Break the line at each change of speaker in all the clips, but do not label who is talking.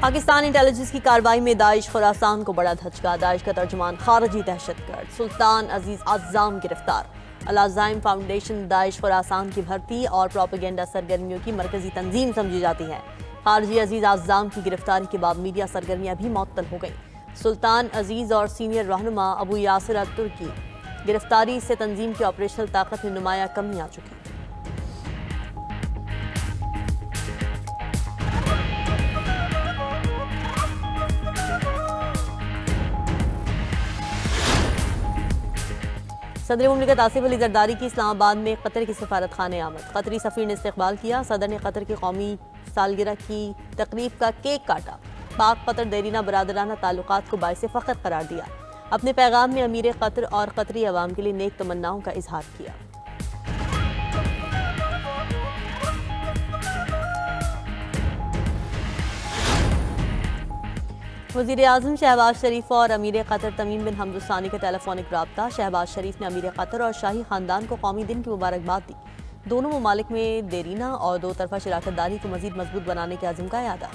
Pakistan intelligence की कार्रवाई में दाइश खुरासान को बड़ा धचका। दाइश का तर्जुमान खारजी दहशतगर्द सुल्तान अजीज अज़्ज़ाम गिरफ्तार। अल-अज़ाइम फाउंडेशन दाइश खुरासान की भर्ती और प्रोपेगेंडा सरगर्मियों की मरकजी तंजीम समझी जाती है। खारजी अजीज अज़्ज़ाम की गिरफ्तारी के बाद मीडिया सरगर्मियां भी मुअत्तल हो गई। सुल्तान अजीज और सीनियर रहनुमा अबू यासिर अल-तुर्की गिरफ्तारी से तंजीम की ऑपरेशनल ताकत में नुमायां कमी आ चुकी। सदर मुमलिकत आसिफ अली जरदारी की इस्लामाबाद में कतर की सफारत खाने आमद। कतरी सफीर ने इस्तकबाल किया। सदर ने कतर की कौमी सालगिरह की तकरीब का केक काटा। पाक कतर देरीना बरादराना ताल्लुकात को बाइस फ़ख्र करार दिया। अपने पैगाम में अमीर कतर और कतरी अवाम के लिए नेक तमन्नाओं का इजहार किया। वज़ीर आज़म शहबाज शरीफ और अमीर कतर तमीम बिन हमद अल सानी का टेलीफोनिक रब्ता। शहबाज शरीफ ने अमीर कतर और शाही खानदान को कौमी दिन की मुबारकबाद दी। दोनों ममालिक में देरीना और दो तरफा शराकतदारी को मजीद मजबूत बनाने के अज़्म का यादा।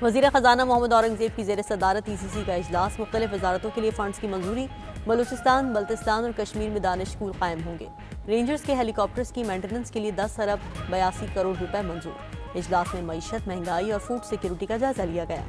वज़ीर ख़जाना मोहम्मद औरंगज़ेब की ज़ेर सदारत ECC का इजलास। मुख्तलिफ वजारतों के लिए फ़ंड्स की मंजूरी। बलूचिस्तान, बल्तिस्तान और कश्मीर में दानिश स्कूल कायम होंगे। रेंजर्स के हेलीकॉप्टर्स की मेंटेनेंस के लिए 10 अरब 82 करोड़ रुपए मंजूर। इजलास में मईशत, महंगाई और फूड सिक्योरिटी का जायजा लिया गया।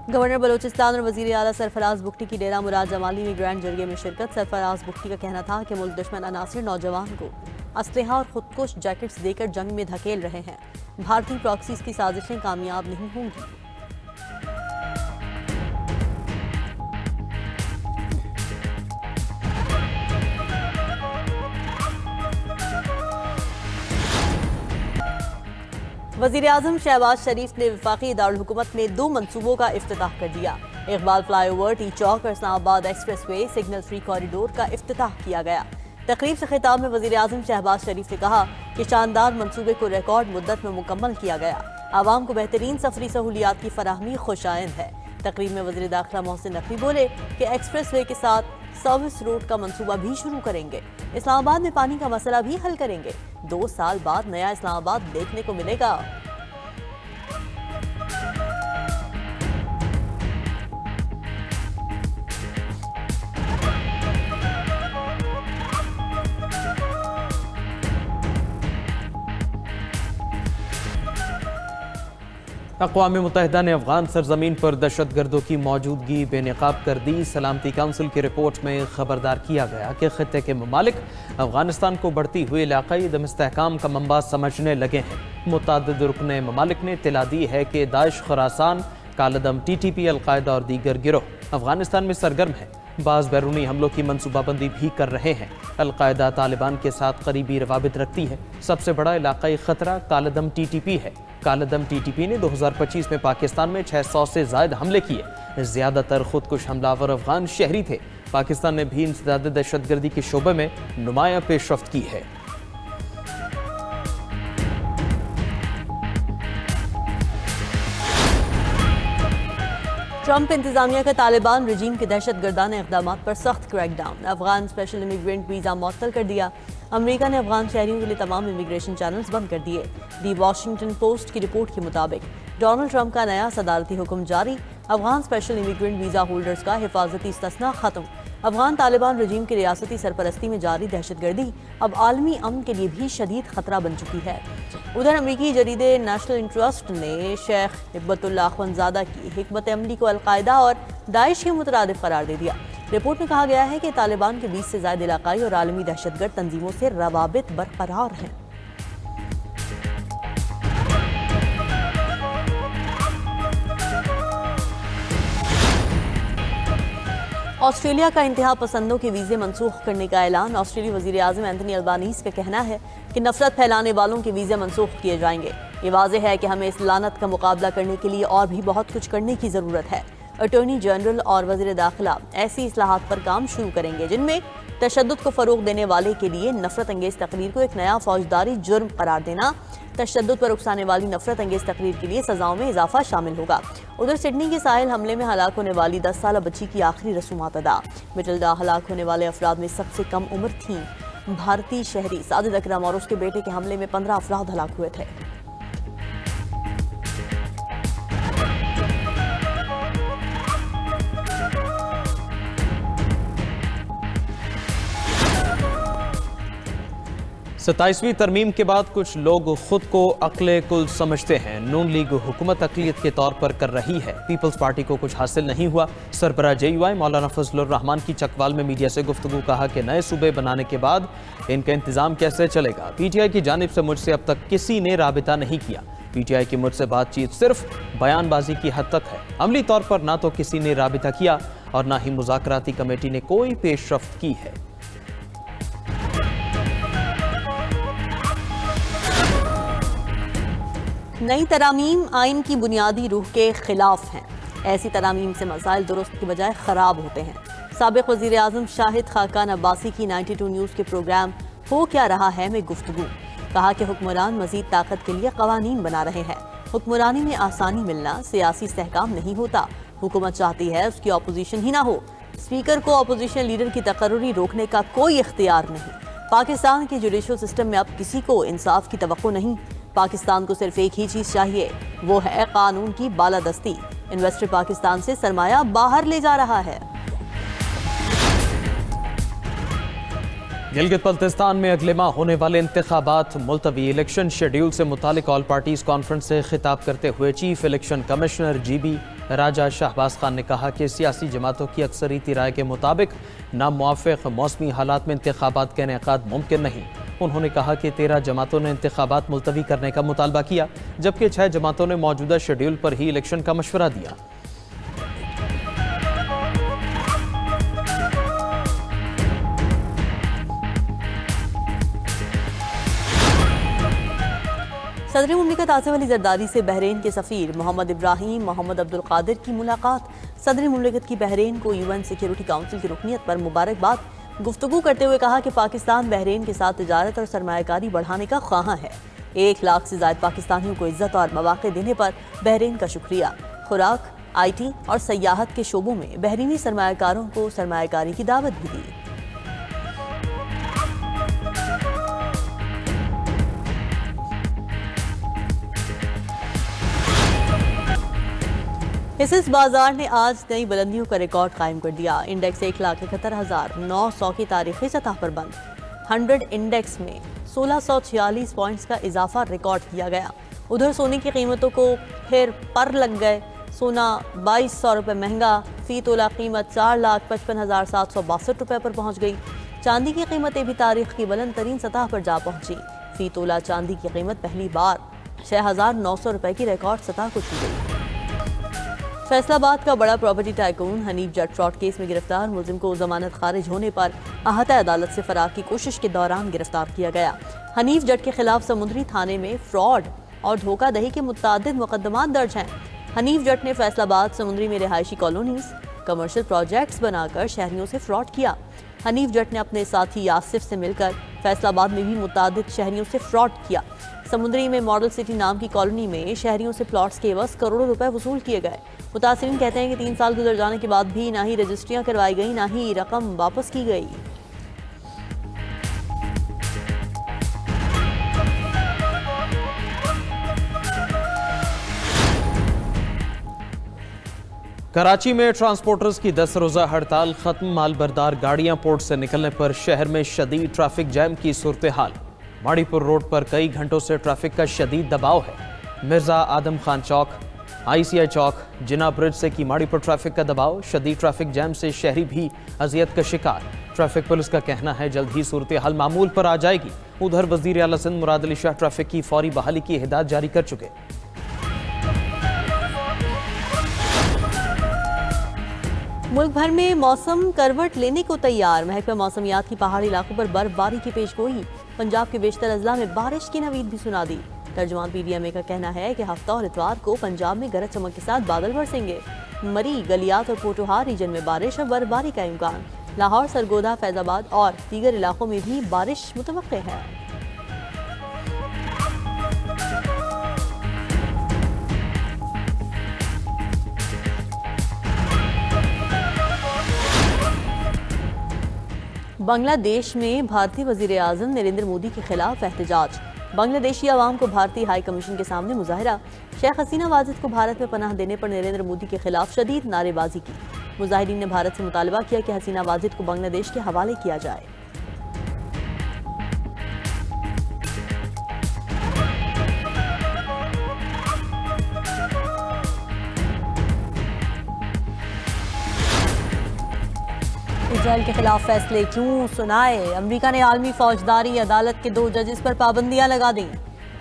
गवर्नर बलूचिस्तान और वज़ीर आला सरफराज बुख्ती की डेरा मुराद जमाली में ग्रैंड जरिए में शिरकत। सरफराज बुख्ती का कहना था कि मुल्क दुश्मन अनासिर नौजवान को असलहा और खुदकुश जैकेट्स देकर जंग में धकेल रहे हैं। भारतीय प्रॉक्सीज की साजिशें कामयाब नहीं होंगी। वज़ीर आज़म शहबाज शरीफ ने वफाकी दारुल हुकूमत में 2 मनसूबों का इफ्तिताह कर दिया। इकबाल फ्लाईओवर, टी चौक और Islamabad express way signal free corridor का इफ्तिताह किया गया। तकरीब से खिताब में वज़ीर आज़म शहबाज शरीफ ने कहा कि शानदार मनसूबे को रिकॉर्ड मुद्दत में मुकम्मल किया गया। आवाम को बेहतरीन सफरी सहूलियात की फराहमी खुशाइंद है। तकरीब में वज़ीर दाखिला मोहसिन नकवी बोले कि एक्सप्रेस वे के साथ सर्विस रोड का मंसूबा भी शुरू करेंगे। इस्लामाबाद में पानी का मसला भी हल करेंगे। 2 साल बाद नया इस्लामाबाद देखने को मिलेगा।
अक़वाम मुत्तहिदा ने अफ़गान सरजमीन पर दहशतगर्दों की मौजूदगी बेनकाब कर दी। सलामती काउंसिल की रिपोर्ट में खबरदार किया गया कि ख़ित्ते के ममालिक अफ़गानिस्तान को बढ़ती हुई इलाक़ाई अदम इस्तेहकाम का मंबा समझने लगे हैं। मुतअद्दिद रुकने ममालिक ने इत्तला दी है कि दाइश खुरासान, कालदम TTP, अलकायदा और दीगर गिरोह अफ़गानिस्तान में सरगर्म है। बाज़ बैरूनी हमलों की मनसूबाबंदी भी कर रहे हैं। अलकायदा तालिबान के साथ करीबी रवाबित रखती है। सबसे बड़ा इलाक़ाई ख़तरा कालदम TTP है। कालदम TTP ने 2025 में पाकिस्तान में 600 से ज़ायद हमले किए। ज़्यादातर खुदकुश हमलावर अफ़गान शहरी थे। पाकिस्तान ने भी इंसदाद दहशतगर्दी के शोबे में नुमायां पेशरफ्त की है।
ट्रंप इंतजामिया का तालिबान रजीम के दहशतगर्दाना इक़दामात पर सख्त crackdown. Afghan special immigrant visa मुअत्तल कर दिया। अमेरिका ने अफगान शहरियों के लिए तमाम इमिग्रेशन चैनल्स बंद कर दिए। दी वॉशिंगटन पोस्ट की रिपोर्ट के मुताबिक डोनाल्ड ट्रंप का नया सदारती हुक्म जारी। Afghan special immigrant visa holders का हिफाजती इस्तिस्ना खत्म। अफगान तालिबान रजीम की रियासती सरपरस्ती में जारी दहशतगर्दी अब आलमी अमन के लिए भी शदीद खतरा बन चुकी है। उधर अमरीकी जरीदे नेशनल इंटरेस्ट ने शेख हिब्बतुल्लाह अख्वंज़ादा की हिकमत अमली को अलकायदा और दाइश के मुतरादिफ करार दे दिया। रिपोर्ट में कहा गया है कि तालिबान के 20 से ज़ायद इलाकाई और आलमी दहशतगर्द तंजीमों से रवाबित बरकरार हैं। ऑस्ट्रेलिया का इंतहा पसंदों के वीज़े मनसूख करने का ऐलान। ऑस्ट्रेलियाई वज़ीर आज़म एंथनी अल्बानीज़ का कहना है कि नफरत फैलाने वालों के वीज़े मनसूख किए जाएंगे। ये वाज़ेह है कि हमें इस लानत का मुकाबला करने के लिए और भी बहुत कुछ करने की ज़रूरत है। अटॉर्नी जनरल और वज़ीर दाखिला ऐसी इस्लाहात पर काम शुरू करेंगे जिनमें तशद्दुद को फ़रोग़ देने वाले के लिए नफरत अंगेज़ तकरीर को एक नया फौजदारी जुर्म करार देना, तशद्दुद पर उकसाने वाली नफरत अंगेज तकरीर के लिए सजाओं में इजाफा शामिल होगा। उधर सिडनी के साहिल हमले में हलाक होने वाली 10 साला बच्ची की आखिरी रसूमात अदा। मिटिल्डा हलाक होने वाले अफराद में सबसे कम उम्र थी। भारतीय शहरी साजिद अकरम और उसके बेटे के हमले में 15 अफराद हलाक हुए थे।
सत्ताईसवीं तरमीम के बाद कुछ लोग खुद को अक्ले कुल समझते हैं। नून लीग हुकूमत अकलियत के तौर पर कर रही है। पीपल्स पार्टी को कुछ हासिल नहीं हुआ। सरबराह JUI मौलाना फजलुर रहमान की चकवाल में मीडिया से गुफ्तगू। कहा कि नए सूबे बनाने के बाद इनका इंतजाम कैसे चलेगा। PTI की जानिब से मुझसे अब तक किसी ने राबिता नहीं किया। PTI की मुझसे बातचीत सिर्फ बयानबाजी की हद तक है। अमली तौर पर ना तो किसी ने राबिता किया और ना ही मुज़ाकराती कमेटी ने कोई पेशरफ्त की है।
नई तरामीम आइन की बुनियादी रूह के खिलाफ हैं। ऐसी तरामीम से मसाइल दुरुस्त की बजाय ख़राब होते हैं। साबिक़ वज़ीर आज़म शाहिद खाकान अब्बासी की 92 न्यूज़ के प्रोग्राम हो क्या रहा है में गुफ्तगू। कहा कि हुक्मरान मज़ीद ताकत के लिए क़वानीन बना रहे हैं। हुक्मरानी में आसानी मिलना सियासी इस्तेहकाम नहीं होता। हुकूमत चाहती है उसकी अपोजिशन ही ना हो। स्पीकर को अपोजिशन लीडर की तकर्रुरी रोकने का कोई इख्तियार नहीं। पाकिस्तान के जुडिशल सिस्टम में अब किसी को इंसाफ की तवक्को नहीं। पाकिस्तान को सिर्फ एक ही चीज चाहिए, वो है कानून की बालादस्ती। इन्वेस्टर पाकिस्तान से सरमाया बाहर ले जा रहा है।
गिलगित बल्तिस्तान में अगले माह होने वाले इंतखाबात मुलतवी। इलेक्शन शेड्यूल से मुतालिक ऑल पार्टीज कॉन्फ्रेंस से खिताब करते हुए चीफ इलेक्शन कमिश्नर GB राजा शाहबाज खान ने कहा कि सियासी जमातों की अक्सरियती राय के मुताबिक नामुआफ़िक़ मौसमी हालात में इंतखाबात का इनेकाद मुमकिन नहीं। उन्होंने कहा कि 13 जमातों ने इंतखाबात मुलतवी करने का मुतालबा किया, जबकि 6 जमातों ने मौजूदा शेड्यूल पर ही इलेक्शन का मशवरा दिया।
सदर मुमलिकत आसिफ अली जरदारी से बहरीन के सफ़ीर मोहम्मद इब्राहिम मोहम्मद अब्दुल कादिर की मुलाकात। सदर मुमलिकत की बहरीन को UN सिक्योरिटी काउंसिल की रुकनीत पर मुबारकबाद। गुफ्तगू करते हुए कहा कि पाकिस्तान बहरीन के साथ तिजारत और सरमायाकारी बढ़ाने का ख्वाहां है। 1 लाख से ज़ायद पाकिस्तानियों को इज्जत और मौक़े देने पर बहरीन का शुक्रिया। खुराक, IT और सयाहत के शोबों में बहरीनी सरमायाकारों को सरमायाकारी की दावत भी दी। हिस्सेस बाजार ने आज नई बुलंदियों का रिकॉर्ड कायम कर दिया। इंडेक्स 1,71,900 की तारीखी सतह पर बंद। 100 इंडेक्स में 1646 पॉइंट्स का इजाफा रिकॉर्ड किया गया। उधर सोने की कीमतों को फिर पर लग गए। सोना 2200 रुपये महंगा, फी तोला कीमत 4,55,762 रुपये पर पहुंच गई। चांदी की कीमतें भी तारीख की बुलंद तरीन सतह पर जा पहुंची। फी तोला चांदी की कीमत पहली बार 6,900 रुपये की रिकॉर्ड सतह को छू गई। फैसलाबाद का बड़ा प्रॉपर्टी टाइकून हनीफ जट फ्रॉड केस में गिरफ्तार मुलजिम को जमानत खारिज होने पर अहाता अदालत से फरार की कोशिश के दौरान गिरफ्तार किया गया। हनीफ जट के खिलाफ समुद्री थाने में फ्रॉड और धोखाधड़ी के मुतअद्दिद मुकदमात दर्ज हैं। हनीफ जट ने फैसलाबाद समुद्री में रिहायशी कॉलोनीज, कमर्शियल प्रोजेक्ट्स बनाकर शहरियों से फ्रॉड किया। हनीफ जट ने अपने साथी यासिफ से मिलकर फैसलाबाद में भी मुतअद्दिद शहरियों से फ्रॉड किया। समुद्री में मॉडल सिटी नाम की कॉलोनी में शहरियों से प्लॉट्स के एवज करोड़ों रुपए वसूल किए गए। मुतासिरीन कहते हैं कि 3 साल गुजर जाने के बाद भी ना ही रजिस्ट्रियां करवाई गई, ना ही रकम वापस की गई।
कराची में ट्रांसपोर्टर्स की 10 रोज़ा हड़ताल खत्म। मालबरदार गाड़ियां पोर्ट से निकलने पर शहर में शदीद ट्रैफिक जैम की सूरत हाल। माड़ीपुर रोड पर कई घंटों से ट्रैफिक का शदीद दबाव है। मिर्जा आदम खान चौक, ICI चौक, जिना ब्रिज से की माड़ीपुर ट्रैफिक का दबाव। शदीद ट्रैफिक जैम से शहरी भी अजियत का शिकार। ट्रैफिक पुलिस का कहना है जल्द ही सूरत हाल मामूल पर आ जाएगी। उधर वजीर आला सिंध मुराद अली शाह ट्रैफिक की फौरी बहाली की हिदायत जारी कर चुके।
मुल्क भर में मौसम करवट लेने को तैयार। महकमा मौसमियात की पहाड़ी इलाकों पर बर्फबारी की पेशगोई। पंजाब के बेशतर अजला में बारिश की नवीद भी सुना दी। तर्जुमान PDMA का कहना है कि हफ्ता और इतवार को पंजाब में गरज चमक के साथ बादल बरसेंगे। मरी, गलियात और पोटोहार रीजन में बारिश और बर्फबारी का इम्कान। लाहौर, सरगोदा, फैजाबाद और दीगर इलाकों में भी बारिश मुतवक्के है। बांग्लादेश में भारतीय वजीर आजम नरेंद्र मोदी के खिलाफ एहतजाज। बांग्लादेशी आवाम को भारतीय हाई कमीशन के सामने मुजाहरा। शेख हसीना वाजिद को भारत में पनाह देने पर नरेंद्र मोदी के खिलाफ शदीद नारेबाजी की। मुजाहिरीन ने भारत से मुतालबा किया कि हसीना वाजिद को बांग्लादेश के हवाले किया जाए। इजराइल के खिलाफ फैसले क्यों सुनाए? अमेरिका ने आलमी फौजदारी अदालत के 2 जजेस पर पाबंदियां लगा दी।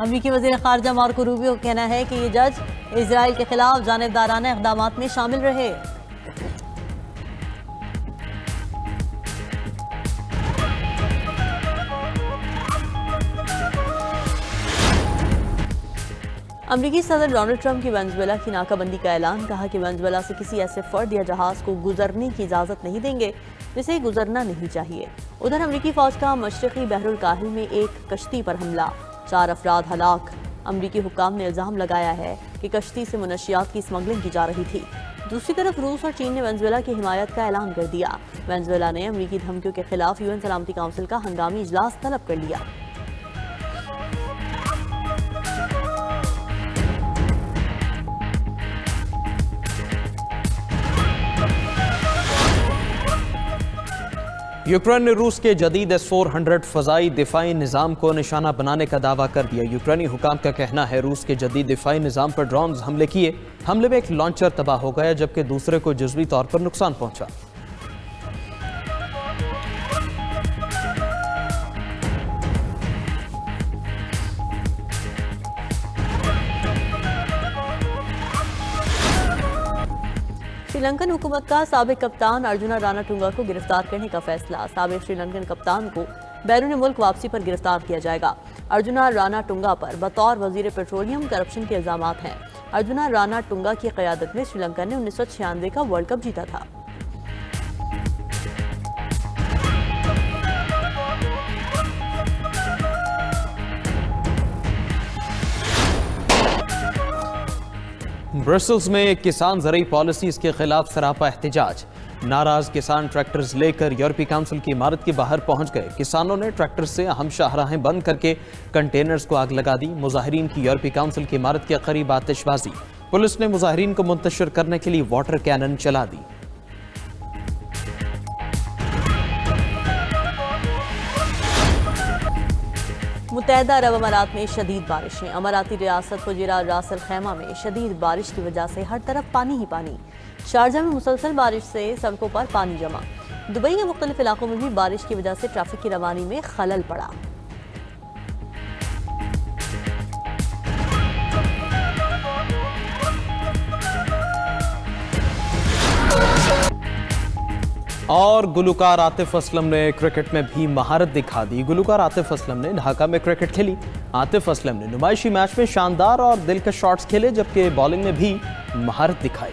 अमेरिकी वजीर खारजा मार्को रूबियो का कहना है कि ये जज इजराइल के खिलाफ जानिबदाराना इक़दामात में शामिल रहे। अमरीकी सदर डोनाल्ड ट्रंप की वेनेजुएला की नाकाबंदी का ऐलान। कहा कि वेनेजुएला से किसी ऐसे फर्द या जहाज को गुजरने की इजाज़त नहीं देंगे जिसे गुजरना नहीं चाहिए। उधर अमरीकी फौज का मशरक़ी बहरुल काहिल में एक कश्ती पर हमला, 4 अफराद हलाक। अमरीकी हुक्काम ने इल्ज़ाम लगाया है कि कश्ती से मुनशियात की स्मगलिंग की जा रही थी। दूसरी तरफ रूस और चीन ने वेनेजुएला की हिमायत का ऐलान कर दिया। वेनेजुएला ने अमरीकी धमकियों के खिलाफ UN सलामती काउंसिल का हंगामी इजलास तलब कर लिया।
यूक्रेन ने रूस के जदीद S-400 फ़ज़ाई दिफ़ाई निज़ाम को निशाना बनाने का दावा कर दिया। यूक्रेनी हुकाम का कहना है रूस के जदीद दिफ़ाई निज़ाम पर ड्रोन्स हमले किए। हमले में एक लॉन्चर तबाह हो गया जबकि दूसरे को जुज़वी तौर पर नुकसान पहुंचा।
श्रीलंकन हुकूमत का साबिक कप्तान अर्जुना रानाटुंगा को गिरफ्तार करने का फैसला। साबिक श्रीलंकन कप्तान को बैरून मुल्क वापसी पर गिरफ्तार किया जाएगा। अर्जुना रानाटुंगा पर बतौर वजीर पेट्रोलियम करप्शन के इल्जामात हैं। अर्जुना रानाटुंगा की क़यादत में श्रीलंका ने 1996 का वर्ल्ड कप जीता था।
ब्रसल्स में किसान ज़रूरी पॉलिसीज़ के खिलाफ सरापा एहतजाज। नाराज किसान ट्रैक्टर्स लेकर यूरोपीय काउंसिल की इमारत के बाहर पहुंच गए। किसानों ने ट्रैक्टर से अहम शाहराहें बंद करके कंटेनर्स को आग लगा दी। मुजाहिरीन की यूरोपीय काउंसिल की इमारत के करीब आतिशबाजी। पुलिस ने मुजाहिरीन को मुंतशिर करने के लिए वाटर कैनन चला दी।
मुत्तहदा अरब अमारात में शदीद बारिशें। अमाराती रियासत फुजैरा रास अल खैमा में शदीद बारिश की वजह से हर तरफ पानी ही पानी। शारजा में मुसलसल बारिश से सड़कों पर पानी जमा। दुबई के मुख्तलिफ इलाकों में भी बारिश की वजह से ट्रैफिक की रवानी में खलल पड़ा।
और गुलकार आतिफ असलम ने क्रिकेट में भी महारत दिखा दी। गुलकार आतिफ असलम ने ढाका में क्रिकेट खेली। आतिफ असलम ने नुमाइशी मैच में शानदार और दिलकश शॉट्स खेले जबकि बॉलिंग में भी महारत दिखाई।